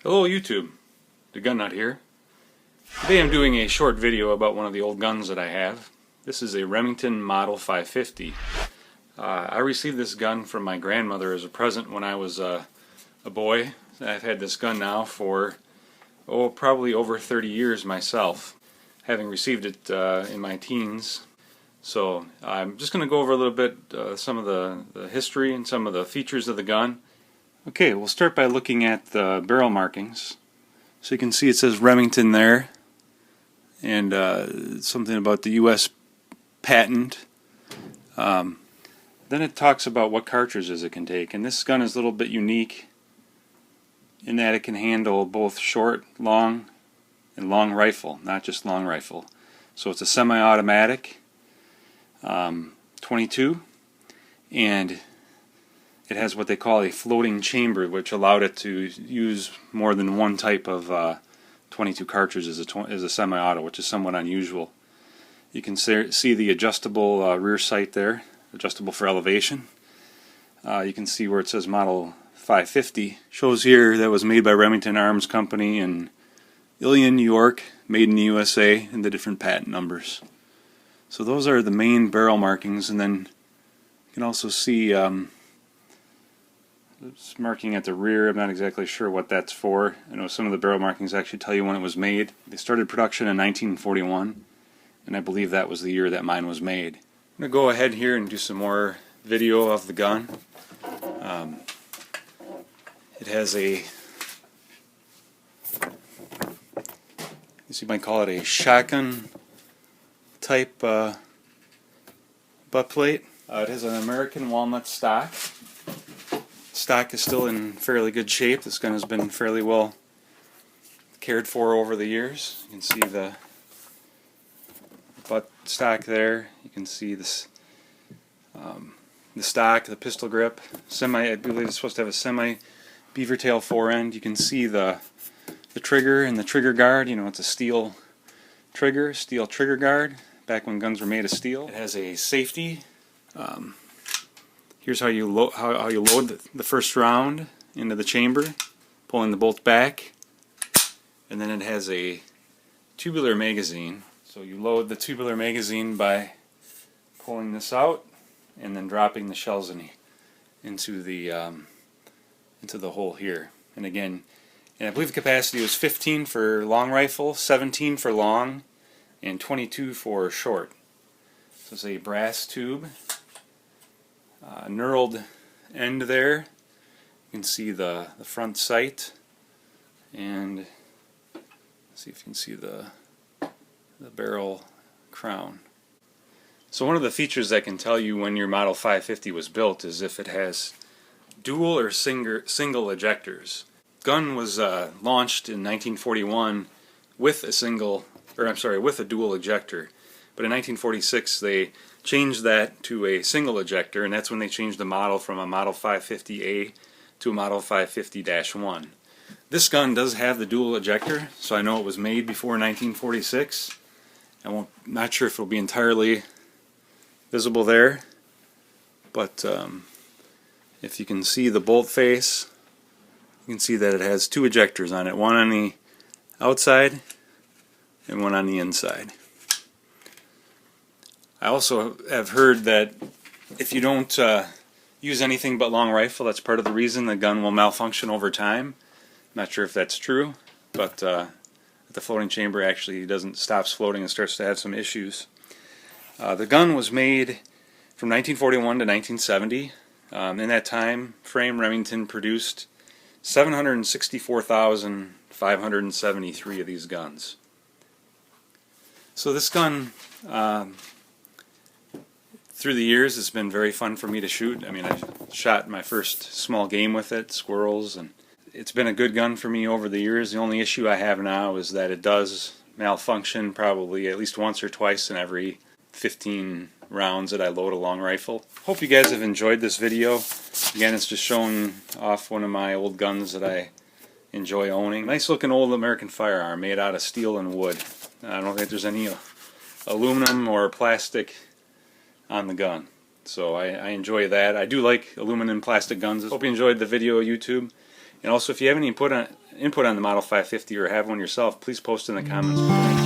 Hello YouTube, the Gun Nut here. Today I'm doing a short video about one of the old guns that I have. This is a Remington Model 550. I received this gun from my grandmother as a present when I was a boy. I've had this gun now for probably over 30 years myself, having received it in my teens. So I'm just going to go over a little bit some of the history and some of the features of the gun. Okay, we'll start by looking at the barrel markings. So you can see it says Remington there, and something about the U.S. patent. Then it talks about what cartridges it can take, and this gun is a little bit unique in that it can handle both short, long, and long rifle, not just long rifle. So it's a semi-automatic 22, and it has what they call a floating chamber, which allowed it to use more than one type of 22 cartridge as a semi-auto, which is somewhat unusual. You can see the adjustable rear sight there, adjustable for elevation. You can see where it says Model 550. Shows here that was made by Remington Arms Company in Ilion, New York, made in the USA, and the different patent numbers. So those are the main barrel markings, and then you can also see it's marking at the rear. I'm not exactly sure what that's for. I know some of the barrel markings actually tell you when it was made. They started production in 1941, and I believe that was the year that mine was made. I'm going to go ahead here and do some more video of the gun. It has a, I guess you might call it a shotgun type butt plate. It has an American walnut stock. Stock is still in fairly good shape. This gun has been fairly well cared for over the years. You can see the butt stock there. You can see this, the stock, the pistol grip. I believe it's supposed to have a semi beaver tail forend. You can see the trigger and the trigger guard. You know, it's a steel trigger guard. Back when guns were made of steel. It has a safety. Here's how you load the first round into the chamber, pulling the bolt back, and then it has a tubular magazine. So you load the tubular magazine by pulling this out and then dropping the shells into the hole here. And again, I believe the capacity was 15 for long rifle, 17 for long, and 22 for short. So it's a brass tube. Knurled end there. You can see the front sight, and let's see if you can see the barrel crown. So one of the features that can tell you when your Model 550 was built is if it has dual or single ejectors. Gun was launched in 1941 with a dual ejector, but in 1946 they changed that to a single ejector, and that's when they changed the model from a Model 550A to a Model 550-1. This gun does have the dual ejector, so I know it was made before 1946. I'm not sure if it will be entirely visible there, but if you can see the bolt face, you can see that it has two ejectors on it, one on the outside and one on the inside. I also have heard that if you don't use anything but long rifle, that's part of the reason the gun will malfunction over time. I'm not sure if that's true, but the floating chamber actually stops floating and starts to have some issues. The gun was made from 1941 to 1970. In that time frame, Remington produced 764,573 of these guns. So this gun, through the years, it's been very fun for me to shoot. I mean, I shot my first small game with it, squirrels, and it's been a good gun for me over the years. The only issue I have now is that it does malfunction probably at least once or twice in every 15 rounds that I load a long rifle. Hope you guys have enjoyed this video. Again, it's just showing off one of my old guns that I enjoy owning. Nice looking old American firearm made out of steel and wood. I don't think there's any aluminum or plastic on the gun, so I enjoy that. I do like aluminum plastic guns. Hope you enjoyed the video, YouTube. And also, if you have any input on the Model 550 or have one yourself, please post in the comments below.